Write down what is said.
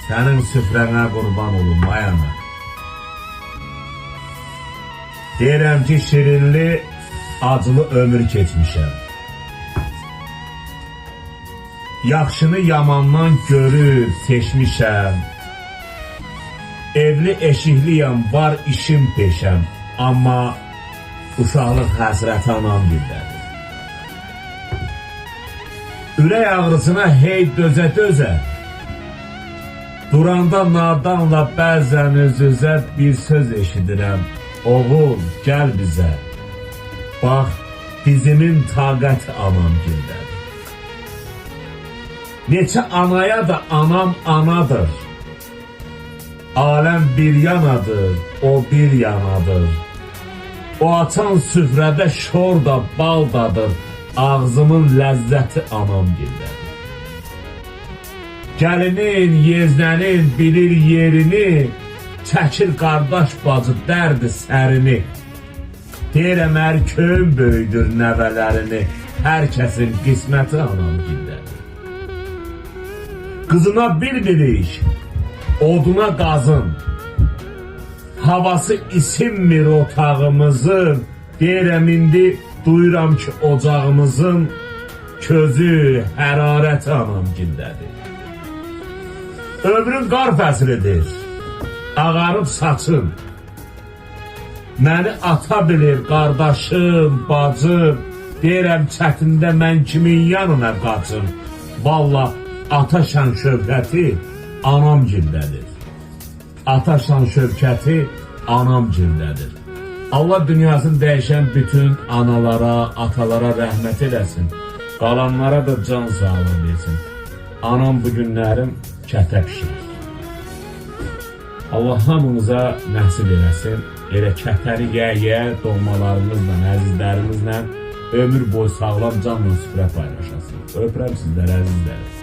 Sənin süfrənə qurban olum, ay ana. Deyirəm ki, şirinli, acılı ömür keçmişəm. Yaxşını yamandan görüb seçmişəm. Evli eşikliyəm, var işim peşəm. Amma uşaqlıq həsrəti anam gildədir. Ürək ağrısına hey dözə-dözə, duranda nadanla bəzən öz-özə bir söz eşidirəm. Oğul, gəl bizə, bax, bizimin taqəti anam gildədir. Neçə anaya da anam anadır. Aləm bir yanadır, o bir yanadır. O açan süfrədə şor da bal dadır. Ağzımın ləzzəti anam gildədir. Gəlinin, yeznənin bilir yerini, çəkir qardaş bacı dərdi sərini. Deyirəm hər köyün böyüdür nəvələrini, hər kəsin qisməti anam gildədir. Qızına bir-birik, oduna qazın, havası isinmir otağımızın, deyirəm indi duyuram ki ocağımızın közü, hərarəti anam gildədir. Ömrün qar fəslidir, ağarıb saçın, məni ata bilir qardaşım, bacım, deyirəm çətində mən kimin yanına qaçım, valla ata şan şövkəti anam gildədir. Ata şan şövkəti anam gildədir. Allah dünyasını dəyişən bütün analara, atalara rəhmət eləsin. Qalanlara da can sağlığı versin. Anam bu günlərim kətə pişirir. Allah hamımıza nəsib eləsin. Elə kətəri yə-yə doğmalarımızla, əzizlərimizlə ömür boyu sağlam canla süfrə paylaşasın. Öpürəm sizləri əzizlərim.